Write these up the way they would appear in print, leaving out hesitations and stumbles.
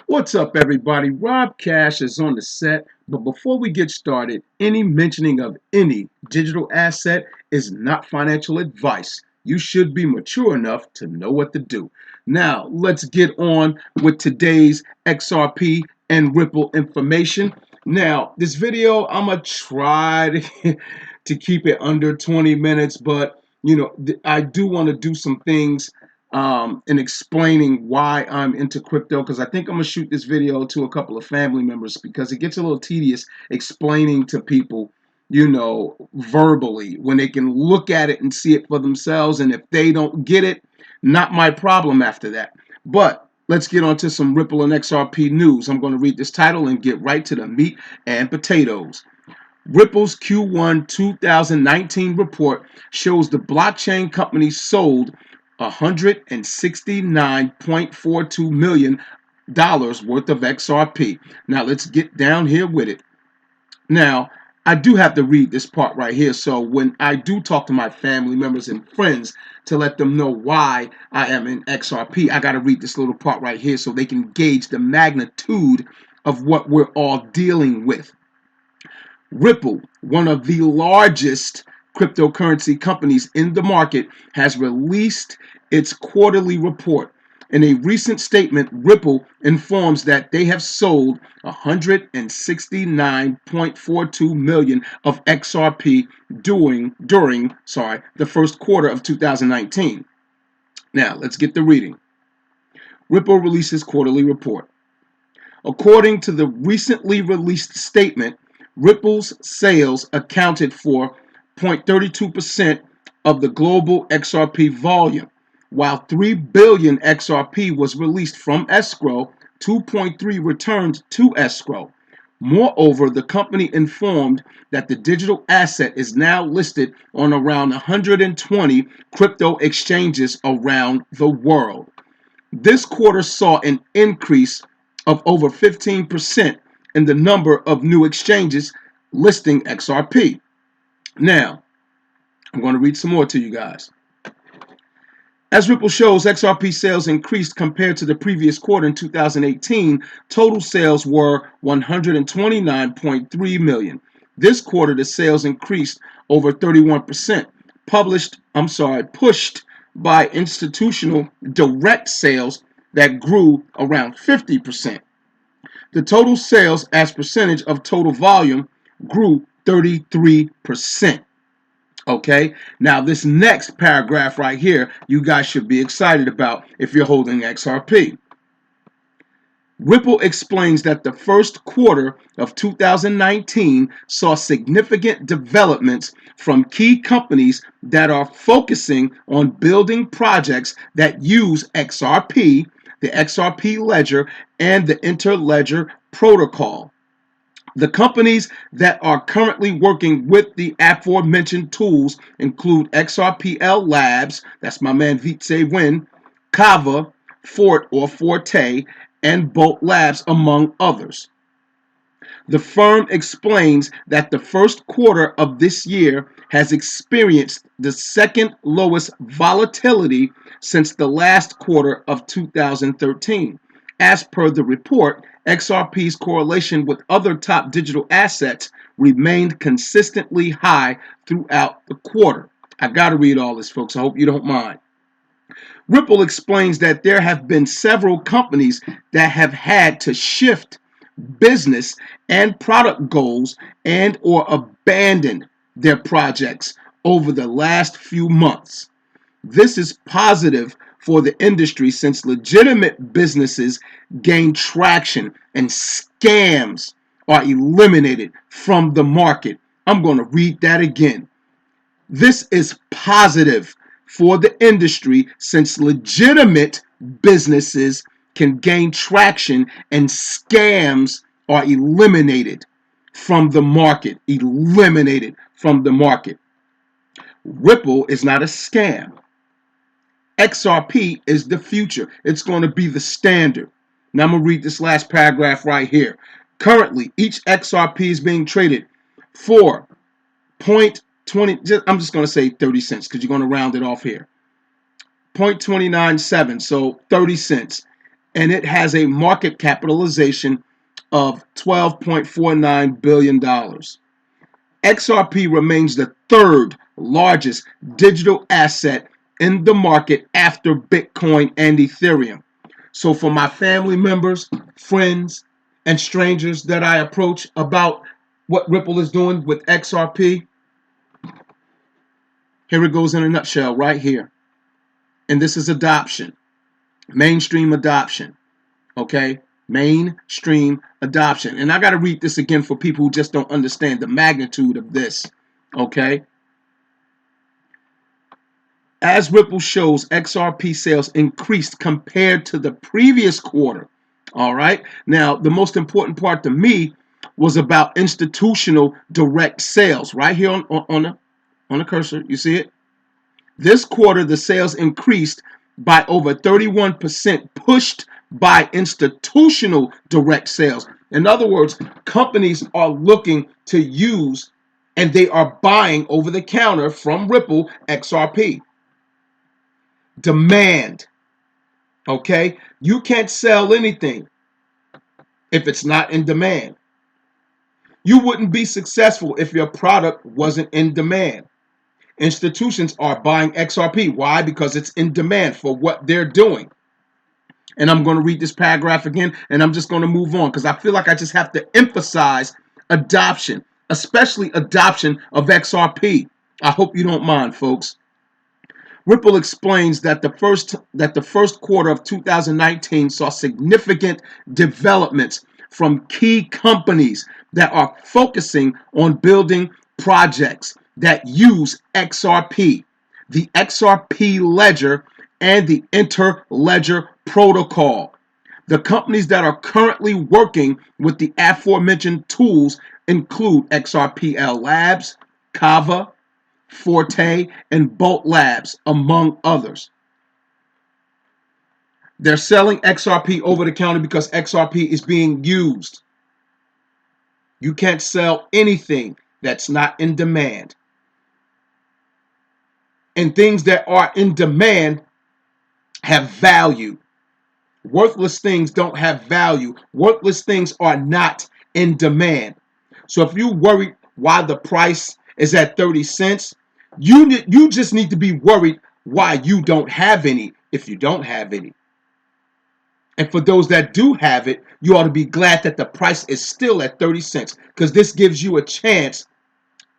What's up, everybody? Rob Cash is on the set, but before we get started, any mentioning of any digital asset is not financial advice. You should be mature enough to know what to do. Now, let's get on with today's XRP and Ripple information. Now, this video, I'm going to try to keep it under 20 minutes, but I do want to do some things in explaining why I'm into crypto, because I think I'm gonna shoot this video to a couple of family members because it gets a little tedious explaining to people, verbally when they can look at it and see it for themselves. And if they don't get it, not my problem after that. But let's get on to some Ripple and XRP news. I'm going to read this title and get right to the meat and potatoes. Ripple's Q1 2019 report shows the blockchain company sold $169.42 million worth of XRP. Now let's get down here with it. Now, I do have to read this part right here. So when I do talk to my family members and friends to let them know why I am in XRP, I got to read this little part right here so they can gauge the magnitude of what we're all dealing with. Ripple, one of the largest cryptocurrency companies in the market, has released its quarterly report. In a recent statement, Ripple informs that they have sold 169.42 million of XRP during the first quarter of 2019. Now, let's get the reading. Ripple releases quarterly report. According to the recently released statement, Ripple's sales accounted for 0.32% of the global XRP volume. While 3 billion XRP was released from escrow, 2.3 returned to escrow. Moreover, the company informed that the digital asset is now listed on around 120 crypto exchanges around the world. This quarter saw an increase of over 15% in the number of new exchanges listing XRP. Now, I'm going to read some more to you guys. As Ripple shows, XRP sales increased compared to the previous quarter in 2018. Total sales were 129.3 million. This quarter, the sales increased over 31%, pushed by institutional direct sales that grew around 50%. The total sales as percentage of total volume grew 33%. Okay, now this next paragraph right here, you guys should be excited about if you're holding XRP. Ripple explains that the first quarter of 2019 saw significant developments from key companies that are focusing on building projects that use XRP, the XRP ledger, and the interledger protocol. The companies that are currently working with the aforementioned tools include XRPL Labs, that's my man VeChain, Kava, Forte, and Bolt Labs, among others. The firm explains that the first quarter of this year has experienced the second lowest volatility since the last quarter of 2013. As per the report, XRP's correlation with other top digital assets remained consistently high throughout the quarter. I got to read all this, folks. I hope you don't mind. Ripple explains that there have been several companies that have had to shift business and product goals and or abandon their projects over the last few months. This is positive for the industry since legitimate businesses gain traction and scams are eliminated from the market. I'm going to read that again. This is positive for the industry since legitimate businesses can gain traction and scams are eliminated from the market. Eliminated from the market. Ripple is not a scam. XRP is the future. It's going to be the standard. Now I'm going to read this last paragraph right here. Currently, each XRP is being traded for 0.20, I'm just going to say 30 cents because you're going to round it off here. 0.297, so 30 cents. and it has a market capitalization of $12.49 billion. XRP remains the third largest digital asset in the market after Bitcoin and Ethereum. So for my family members, friends, and strangers that I approach about what Ripple is doing with XRP, here it goes in a nutshell right here. And this is adoption, mainstream adoption, okay? Mainstream adoption. And I got to read this again for people who just don't understand the magnitude of this, okay? As Ripple shows, XRP sales increased compared to the previous quarter. All right. Now, the most important part to me was about institutional direct sales. Right here on the cursor, you see it? This quarter, the sales increased by over 31%, pushed by institutional direct sales. In other words, companies are looking to use and they are buying over the counter from Ripple XRP. Demand. Okay? You can't sell anything if it's not in demand. You wouldn't be successful if your product wasn't in demand. Institutions are buying XRP. Why? Because it's in demand for what they're doing. And I'm going to read this paragraph again, and I'm just going to move on because I feel like I just have to emphasize adoption, especially adoption of XRP. I hope you don't mind, folks. Ripple explains that the first quarter of 2019 saw significant developments from key companies that are focusing on building projects that use XRP, the XRP ledger, and the inter-ledger protocol. The companies that are currently working with the aforementioned tools include XRPL Labs, Kava, Forte, and Bolt Labs, among others. They're selling XRP over the counter because XRP is being used. You can't sell anything that's not in demand. And things that are in demand have value. Worthless things don't have value. Worthless things are not in demand. So if you worry why the price is at 30 cents, you just need to be worried why you don't have any if you don't have any. And for those that do have it, you ought to be glad that the price is still at 30 cents because this gives you a chance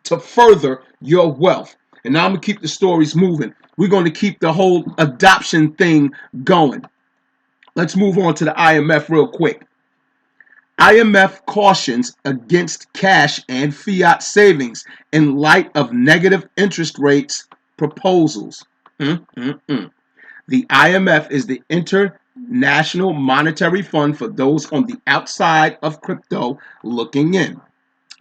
to further your wealth. And now I'm going to keep the stories moving. We're going to keep the whole adoption thing going. Let's move on to the IMF real quick. IMF cautions against cash and fiat savings in light of negative interest rates proposals. The IMF is the International Monetary Fund for those on the outside of crypto looking in.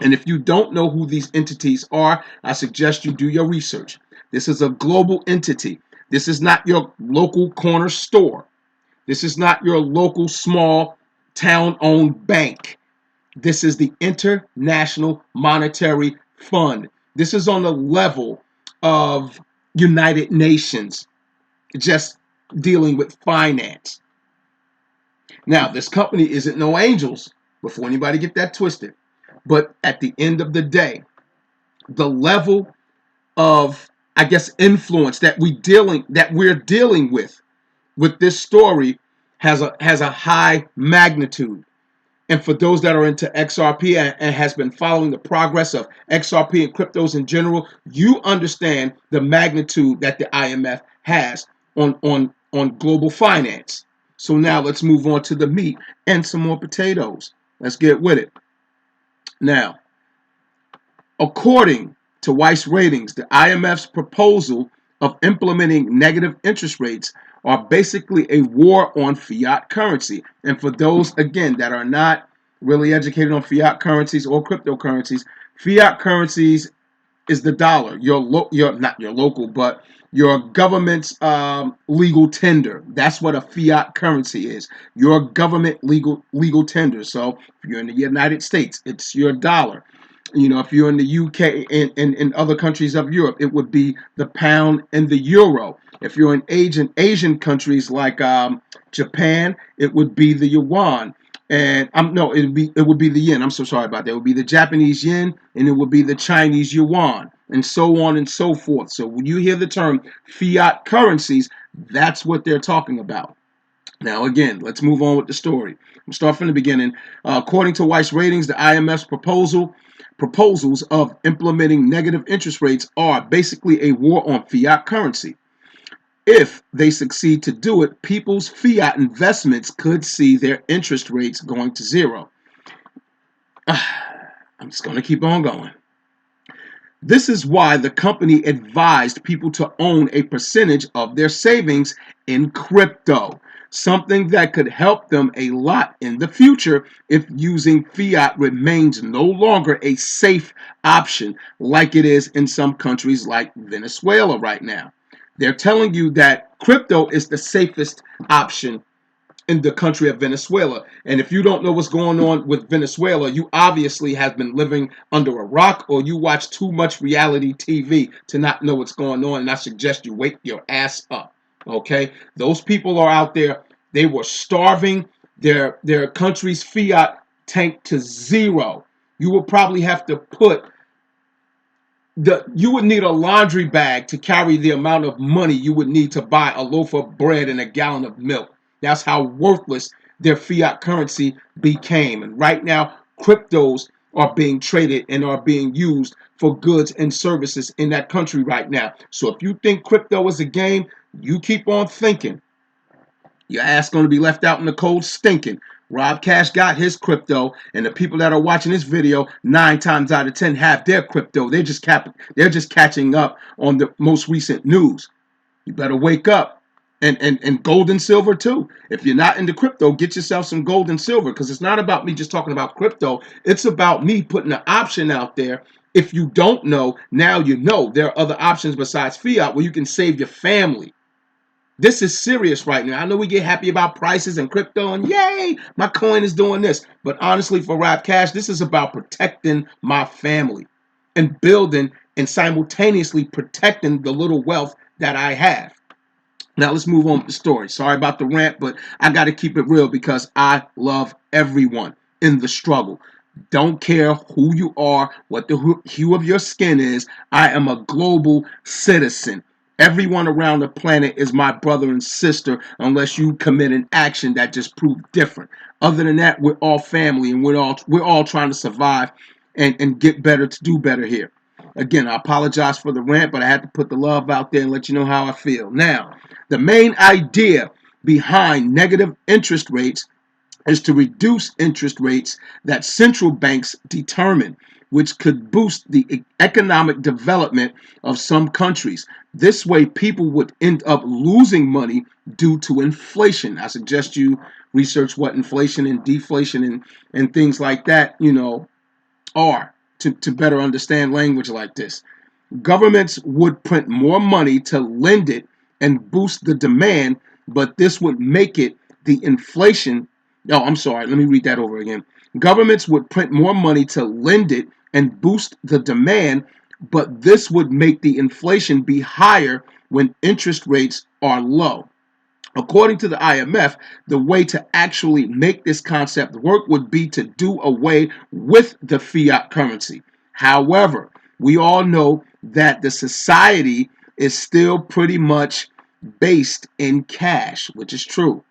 And if you don't know who these entities are, I suggest you do your research. This is a global entity. This is not your local corner store. This is not your local small town-owned bank. This is the International Monetary Fund. This is on the level of United Nations, just dealing with finance. Now, this company isn't no angels, before anybody get that twisted. But at the end of the day, the level of, I guess, influence that we're dealing with this story has a high magnitude. And for those that are into XRP and has been following the progress of XRP and cryptos in general, you understand the magnitude that the IMF has on global finance. So now let's move on to the meat and some more potatoes. Let's get with it. Now, according to Weiss Ratings, the IMF's proposal of implementing negative interest rates are basically a war on fiat currency. And for those, again, that are not really educated on fiat currencies or cryptocurrencies, fiat currencies is the dollar, not your local, but your government's legal tender. That's what a fiat currency is. Your government legal tender. So if you're in the United States, it's your dollar. You know, if you're in the UK and in other countries of Europe, it would be the pound and the euro. If you're in Asian countries like Japan, it would be the yuan. And no, it would be the yen. I'm so sorry about that. It would be the Japanese yen, and it would be the Chinese yuan, and so on and so forth. So when you hear the term fiat currencies, that's what they're talking about. Now, again, let's move on with the story. We'll start from the beginning. According to Weiss Ratings, the IMF's proposals of implementing negative interest rates are basically a war on fiat currency. If they succeed to do it, people's fiat investments could see their interest rates going to zero. I'm just going to keep on going. This is why the company advised people to own a percentage of their savings in crypto, something that could help them a lot in the future if using fiat remains no longer a safe option like it is in some countries like Venezuela right now. They're telling you that crypto is the safest option in the country of Venezuela. And if you don't know what's going on with Venezuela, you obviously have been living under a rock, or you watch too much reality TV to not know what's going on. And I suggest you wake your ass up. Okay? Those people are out there. They were starving. Their country's fiat tanked to zero. You will probably have to you would need a laundry bag to carry the amount of money you would need to buy a loaf of bread and a gallon of milk. That's how worthless their fiat currency became. And right now, cryptos are being traded and are being used for goods and services in that country right now. So if you think crypto is a game, you keep on thinking. Your ass going to be left out in the cold stinking. Rob Cash got his crypto, and the people that are watching this video, 9 times out of 10 have their crypto. They're just catching up on the most recent news. You better wake up. And gold and silver too. If you're not into crypto, get yourself some gold and silver, because it's not about me just talking about crypto. It's about me putting an option out there. If you don't know, now you know. There are other options besides fiat where you can save your family. This is serious right now. I know we get happy about prices and crypto and yay, my coin is doing this. But honestly, for Rob Cash, this is about protecting my family and building and simultaneously protecting the little wealth that I have. Now let's move on with the story. Sorry about the rant, but I got to keep it real because I love everyone in the struggle. Don't care who you are, what the hue of your skin is. I am a global citizen. Everyone around the planet is my brother and sister unless you commit an action that just proved different. Other than that, we're all family, and we're all trying to survive and get better to do better here. Again, I apologize for the rant, but I had to put the love out there and let you know how I feel. Now, the main idea behind negative interest rates is to reduce interest rates that central banks determine, which could boost the economic development of some countries. This way, people would end up losing money due to inflation. I suggest you research what inflation and deflation and things like that, are to better understand language like this. Governments would print more money to lend it and boost the demand, but this would make it the inflation. Oh, I'm sorry. Let me read that over again. Governments would print more money to lend it and boost the demand, but this would make the inflation be higher when interest rates are low. According to the IMF, the way to actually make this concept work would be to do away with the fiat currency. However, we all know that the society is still pretty much based in cash, which is true.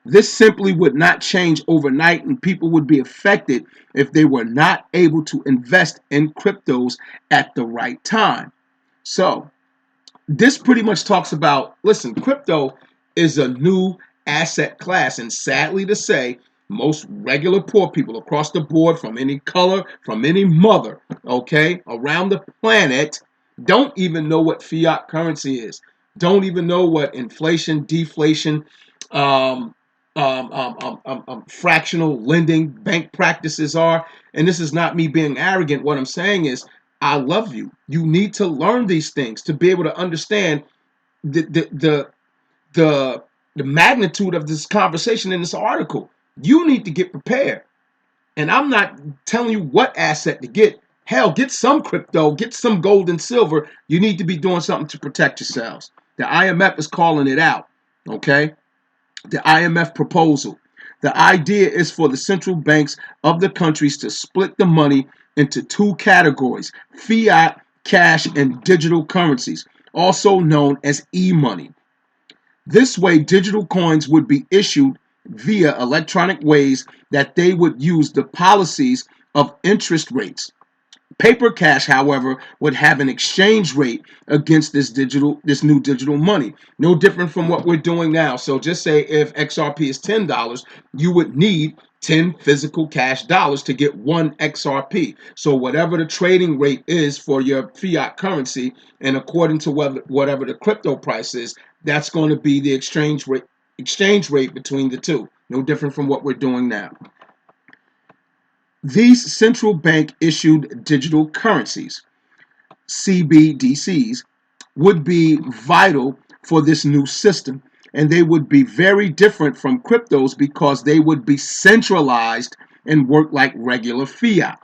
This simply would not change overnight, and people would be affected if they were not able to invest in cryptos at the right time. So, this pretty much talks about, listen, crypto is a new asset class, and sadly to say, most regular poor people across the board, from any color, from any mother, okay, around the planet, don't even know what fiat currency is, don't even know what inflation, deflation, fractional lending, bank practices are. And this is not me being arrogant. What I'm saying is, I love you. You need to learn these things to be able to understand the magnitude of this conversation in this article. You need to get prepared. And I'm not telling you what asset to get. Hell, get some crypto, get some gold and silver. You need to be doing something to protect yourselves. The IMF is calling it out, okay? The IMF proposal. The idea is for the central banks of the countries to split the money into two categories: fiat, cash, and digital currencies, also known as e-money. This way, digital coins would be issued via electronic ways that they would use the policies of interest rates. Paper cash, however, would have an exchange rate against this new digital money. No different from what we're doing now. So just say if XRP is $10, you would need 10 physical cash dollars to get one XRP. So whatever the trading rate is for your fiat currency, and according to whatever the crypto price is, that's going to be the exchange rate between the two. No different from what we're doing now. These central bank issued digital currencies, CBDCs, would be vital for this new system, and they would be very different from cryptos because they would be centralized and work like regular fiat.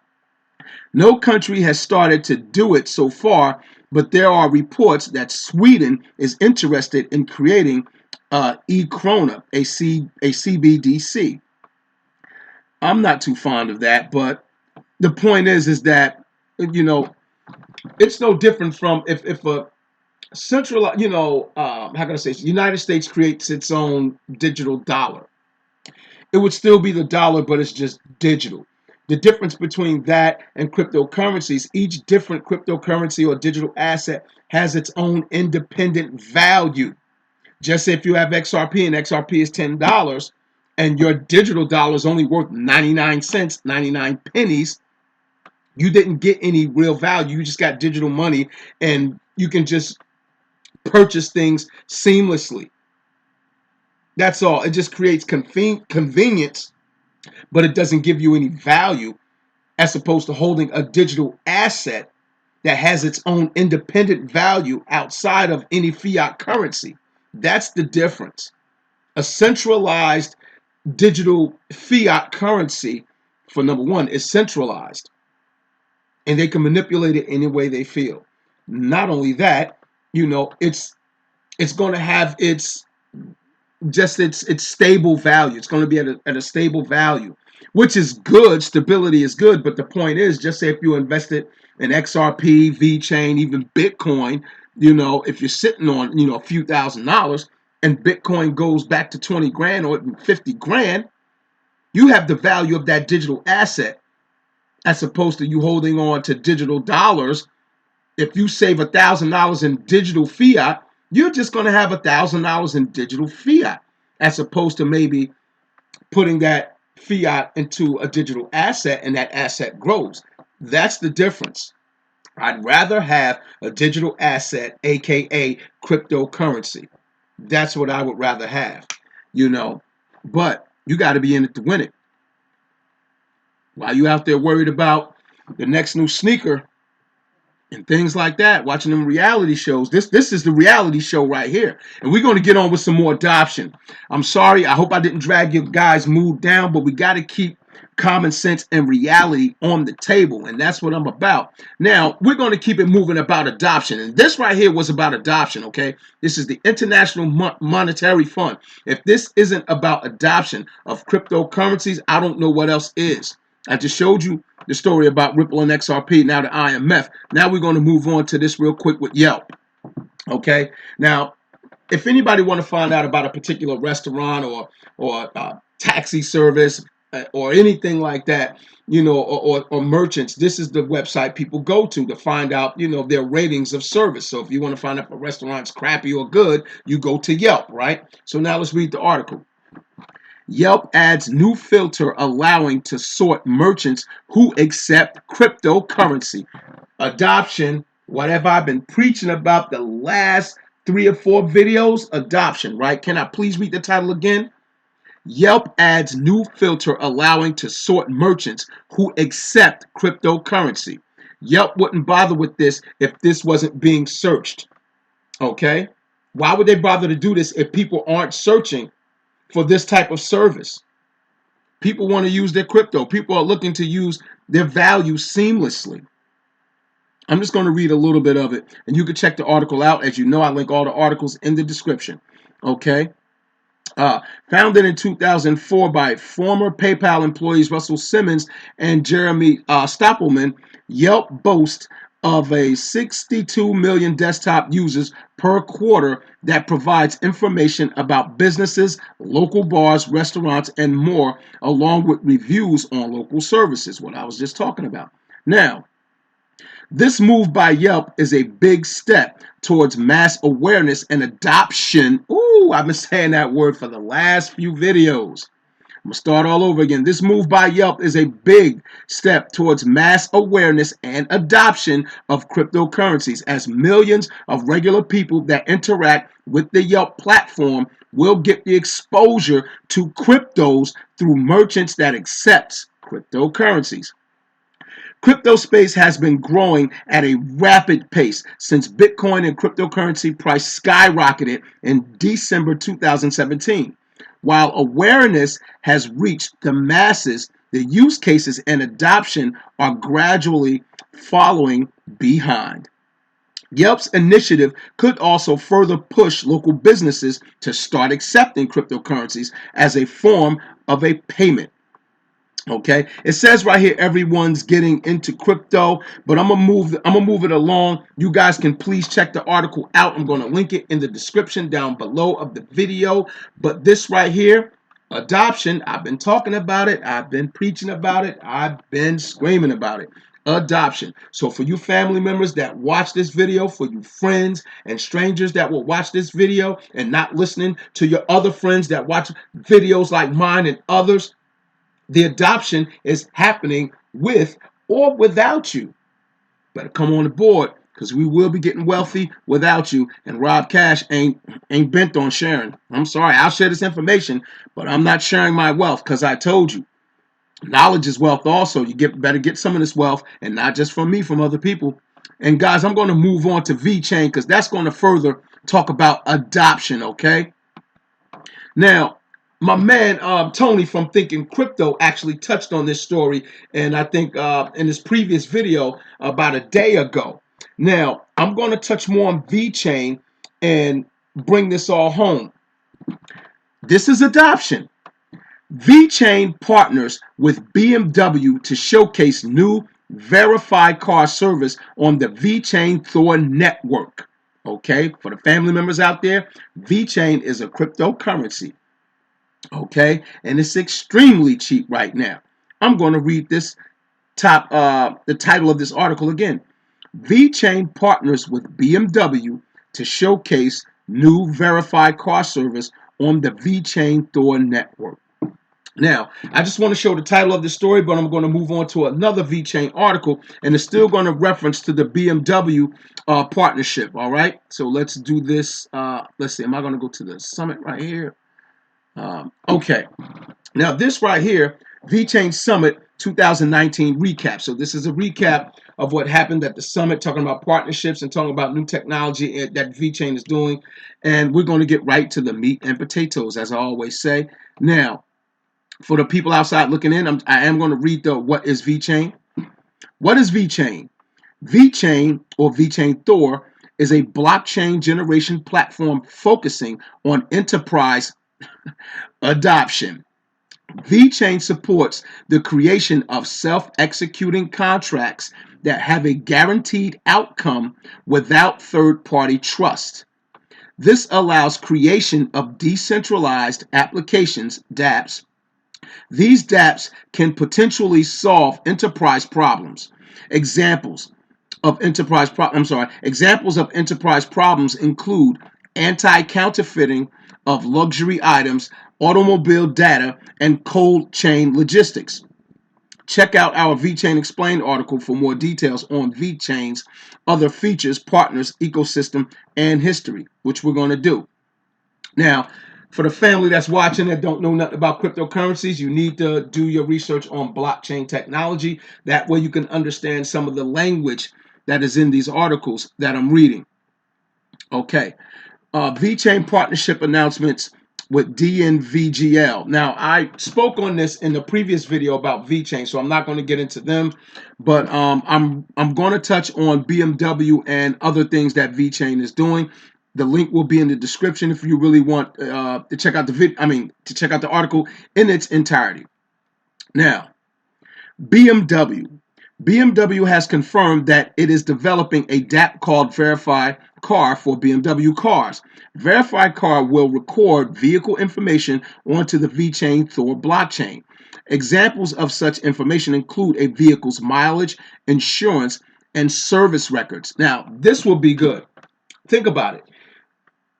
No country has started to do it so far, but there are reports that Sweden is interested in creating e-krona, a CBDC. I'm not too fond of that, but the point is that, you know, it's no different from if a central, how can I say, United States creates its own digital dollar. It would still be the dollar, but it's just digital. The difference between that and cryptocurrencies, each different cryptocurrency or digital asset has its own independent value. Just if you have XRP and XRP is $10 and your digital dollar is only worth 99 cents, 99 pennies, you didn't get any real value. You just got digital money, and you can just purchase things seamlessly. That's all. It just creates convenience, but it doesn't give you any value, as opposed to holding a digital asset that has its own independent value outside of any fiat currency. That's the difference. A centralized digital fiat currency, for number one, is centralized, and they can manipulate it any way they feel. Not only that, it's going to have its stable value. It's going to be at a stable value, which is good. Stability is good, but the point is, just say if you invested in XRP, VeChain, even Bitcoin, if you're sitting on a few $1,000s and Bitcoin goes back to 20 grand or 50 grand, you have the value of that digital asset, as opposed to you holding on to digital dollars. If you save $1,000 in digital fiat, you're just going to have $1,000 in digital fiat, as opposed to maybe putting that fiat into a digital asset and that asset grows. That's the difference. I'd rather have a digital asset, aka cryptocurrency. That's what I would rather have, but you got to be in it to win it. While you out there worried about the next new sneaker and things like that, watching them reality shows, this is the reality show right here. And we're going to get on with some more adoption. I'm sorry, I hope I didn't drag your guys' mood down, but we got to keep common sense and reality on the table, and that's what I'm about. Now, we're going to keep it moving about adoption, and this right here was about adoption, okay? This is the International Monetary Fund. If this isn't about adoption of cryptocurrencies, I don't know what else is. I just showed you the story about Ripple and XRP, now the IMF. Now we're going to move on to this real quick with Yelp. Okay? Now, if anybody want to find out about a particular restaurant or taxi service or anything like that, or merchants, this is the website people go to find out, their ratings of service. So if you want to find out if a restaurant's crappy or good, you go to Yelp, right? So now let's read the article. Yelp adds new filter allowing to sort merchants who accept cryptocurrency. Adoption, what have I been preaching about the last 3 or 4 videos? Adoption, right? Can I please read the title again? Yelp adds new filter allowing to sort merchants who accept cryptocurrency. Yelp wouldn't bother with this if this wasn't being searched. Okay? Why would they bother to do this if people aren't searching for this type of service? People want to use their crypto. People are looking to use their value seamlessly. I'm just going to read a little bit of it, and you can check the article out. As you know, I link all the articles in the description. Okay. Founded in 2004 by former PayPal employees Russell Simmons and Jeremy Stoppelman, Yelp boasts of a 62 million desktop users per quarter that provides information about businesses, local bars, restaurants, and more, along with reviews on local services, what I was just talking about. Now, this move by Yelp is a big step towards mass awareness and adoption. Ooh, I've been saying that word for the last few videos. I'm going to start all over again. This move by Yelp is a big step towards mass awareness and adoption of cryptocurrencies, as millions of regular people that interact with the Yelp platform will get the exposure to cryptos through merchants that accepts cryptocurrencies. Crypto space has been growing at a rapid pace since Bitcoin and cryptocurrency price skyrocketed in December 2017. While awareness has reached the masses, the use cases and adoption are gradually following behind. Yelp's initiative could also further push local businesses to start accepting cryptocurrencies as a form of a payment. Okay, it says right here everyone's getting into crypto, but I'm gonna move it along. You guys can please check the article out. I'm gonna link it in the description down below of the video. But this right here, adoption, I've been talking about it, I've been preaching about it, I've been screaming about it. Adoption. So for you family members that watch this video, for you friends and strangers that will watch this video and not listening to your other friends that watch videos like mine and others, the adoption is happening with or without you. Better come on the board, because we will be getting wealthy without you. And Rob Cash ain't bent on sharing. I'm sorry, I'll share this information, but I'm not sharing my wealth, because I told you, knowledge is wealth also. You better get some of this wealth, and not just from me, from other people. And guys, I'm going to move on to VeChain, because that's going to further talk about adoption, okay? Now, my man Tony from Thinking Crypto actually touched on this story, and I think in his previous video about a day ago. Now, I'm going to touch more on VeChain and bring this all home. This is adoption. VeChain partners with BMW to showcase new verified car service on the VeChain Thor network. Okay, for the family members out there, VeChain is a cryptocurrency. Okay, and it's extremely cheap right now. I'm going to read this the title of this article again. VeChain partners with BMW to showcase new verified car service on the VeChain Thor network. Now, I just want to show the title of the story, but I'm going to move on to another VeChain article, and it's still going to reference to the BMW partnership. All right, so let's do this. Let's see, am I going to go to the summit right here? Okay, now this right here, VeChain Summit 2019 recap. So this is a recap of what happened at the summit, talking about partnerships and talking about new technology that VeChain is doing. And we're going to get right to the meat and potatoes, as I always say. Now, for the people outside looking in, I am going to read the what is VeChain. What is VeChain? VeChain, or VeChain Thor, is a blockchain generation platform focusing on enterprise adoption. VeChain supports the creation of self-executing contracts that have a guaranteed outcome without third-party trust. This allows creation of decentralized applications, dApps. These dApps can potentially solve enterprise problems. Examples of enterprise problems include anti-counterfeiting of luxury items, automobile data, and cold chain logistics. Check out our VeChain Explained article for more details on VeChain's other features, partners, ecosystem, and history, which we're going to do. Now, for the family that's watching that don't know nothing about cryptocurrencies, you need to do your research on blockchain technology. That way you can understand some of the language that is in these articles that I'm reading. Okay. VeChain partnership announcements with DNVGL. Now, I spoke on this in the previous video about VeChain, so I'm not going to get into them, but I'm going to touch on BMW and other things that VeChain is doing. The link will be in the description if you really want to check out the to check out the article in its entirety. Now, BMW. BMW has confirmed that it is developing a dApp called Verify Car for BMW cars. Verify Car will record vehicle information onto the VeChain Thor blockchain. Examples of such information include a vehicle's mileage, insurance, and service records. Now, this will be good. Think about it.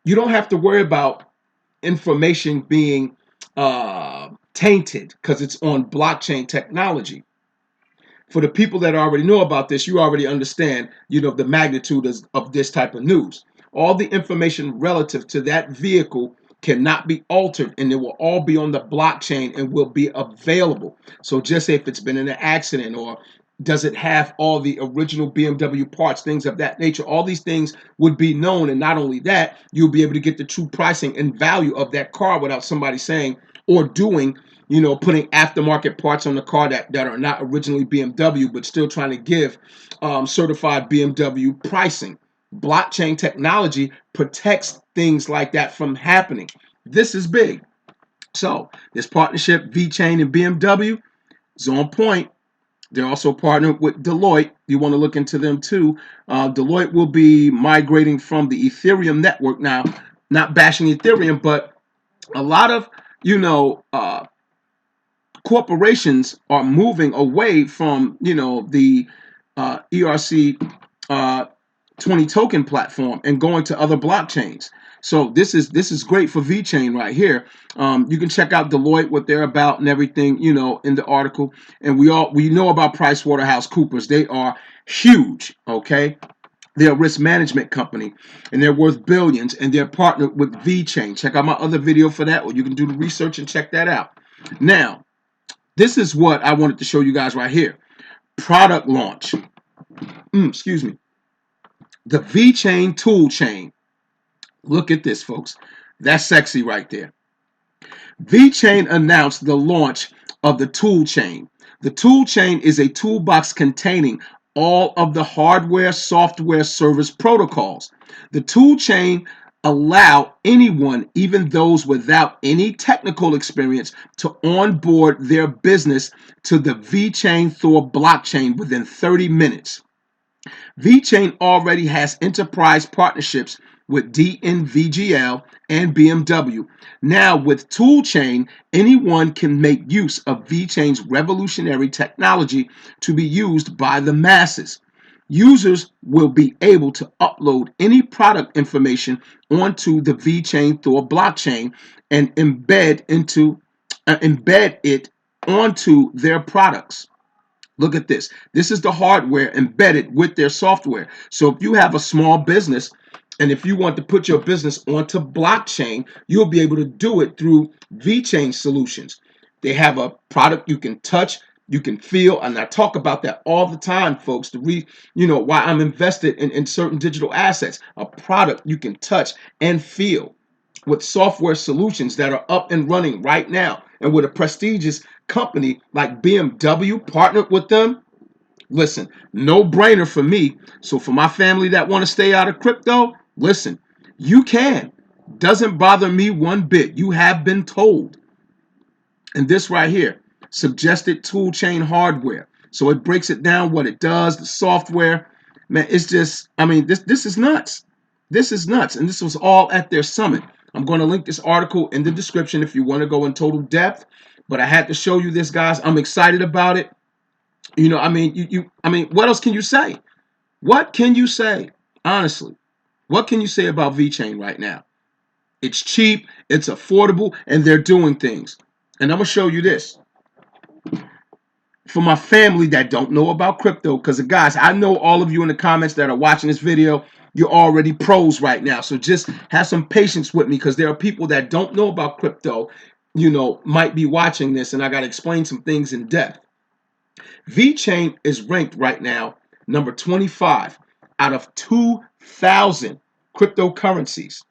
You don't have to worry about information being tainted because it's on blockchain technology. For the people that already know about this, you already understand, the magnitude of this type of news. All the information relative to that vehicle cannot be altered, and it will all be on the blockchain and will be available. So just say if it's been in an accident, or does it have all the original BMW parts, things of that nature, all these things would be known. And not only that, you'll be able to get the true pricing and value of that car without somebody saying or doing, putting aftermarket parts on the car that are not originally BMW, but still trying to give certified BMW pricing. Blockchain technology protects things like that from happening. This is big. So this partnership, VeChain and BMW, is on point. They're also partnered with Deloitte. You want to look into them too. Deloitte will be migrating from the Ethereum network. Now, not bashing Ethereum, but a lot of, corporations are moving away from, the ERC 20 token platform and going to other blockchains. So this is great for VeChain right here. You can check out Deloitte, what they're about and everything, in the article. And we know about PricewaterhouseCoopers. They are huge, okay? They're a risk management company, and they're worth billions, and they're partnered with VeChain. Check out my other video for that, or you can do the research and check that out. Now, this is what I wanted to show you guys right here. Product launch. Excuse me. The VeChain tool chain. Look at this, folks. That's sexy right there. VeChain announced the launch of the tool chain. The tool chain is a toolbox containing all of the hardware, software, service protocols. The tool chain allow anyone, even those without any technical experience, to onboard their business to the VeChain Thor blockchain within 30 minutes. VeChain already has enterprise partnerships with DNVGL and BMW. Now, with Toolchain, anyone can make use of VeChain's revolutionary technology to be used by the masses. Users will be able to upload any product information onto the VeChain Thor blockchain and embed it onto their products. Look at this. This is the hardware embedded with their software. So if you have a small business and if you want to put your business onto blockchain, you'll be able to do it through VeChain solutions. They have a product you can touch, you can feel, and I talk about that all the time, folks, why I'm invested in certain digital assets. A product you can touch and feel with software solutions that are up and running right now. And with a prestigious company like BMW partnered with them, listen, no brainer for me. So for my family that want to stay out of crypto, listen, you can. Doesn't bother me one bit. You have been told. And this right here, suggested toolchain hardware. So it breaks it down, what it does, the software. Man, it's just, this is nuts. This is nuts. And this was all at their summit. I'm going to link this article in the description if you want to go in total depth. But I had to show you this, guys. I'm excited about it. What else can you say? What can you say? Honestly, what can you say about VeChain right now? It's cheap, it's affordable, and they're doing things. And I'm going to show you this. For my family that don't know about crypto, because guys, I know all of you in the comments that are watching this video, you're already pros right now. So just have some patience with me, because there are people that don't know about crypto, might be watching this, and I got to explain some things in depth. VeChain is ranked right now number 25 out of 2,000 cryptocurrencies.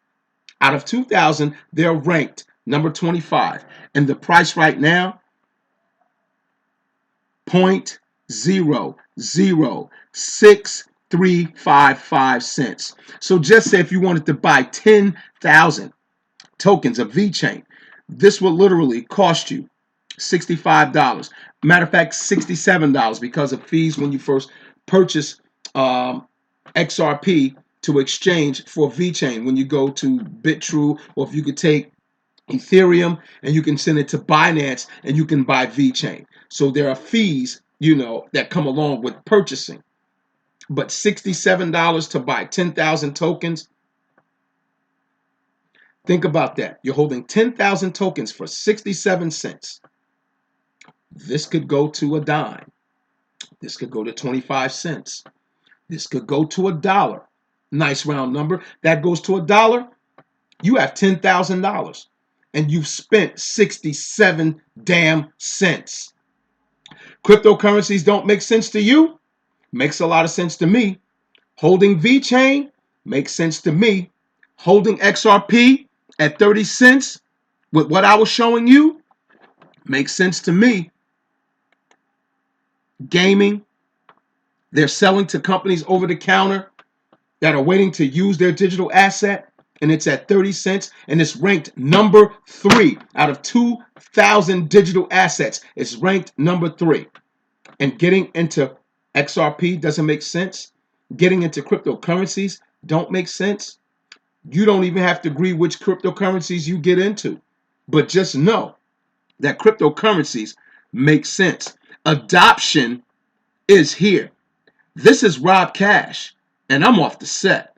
Out of 2,000, they're ranked number 25. And the price right now, 0.00655 cents. So just say if you wanted to buy 10,000 tokens of VeChain, this will literally cost you $65. Matter of fact, $67 because of fees when you first purchase XRP to exchange for VeChain. When you go to BitTrue, or if you could take Ethereum and you can send it to Binance and you can buy VeChain. So there are fees, that come along with purchasing. But $67 to buy 10,000 tokens. Think about that. You're holding 10,000 tokens for 67 cents. This could go to a dime. This could go to 25 cents. This could go to $1. Nice round number. That goes to $1. You have $10,000 and you've spent 67 damn cents. Cryptocurrencies don't make sense to you? Makes a lot of sense to me. Holding VeChain makes sense to me. Holding XRP at 30 cents with what I was showing you makes sense to me. Gaming, they're selling to companies over the counter that are waiting to use their digital asset, and it's at 30 cents, and it's ranked number 3 out of 2,000 digital assets. It's ranked number 3. And getting into XRP doesn't make sense. Getting into cryptocurrencies don't make sense. You don't even have to agree which cryptocurrencies you get into, but just know that cryptocurrencies make sense. Adoption is here. This is Rob Cash, and I'm off the set.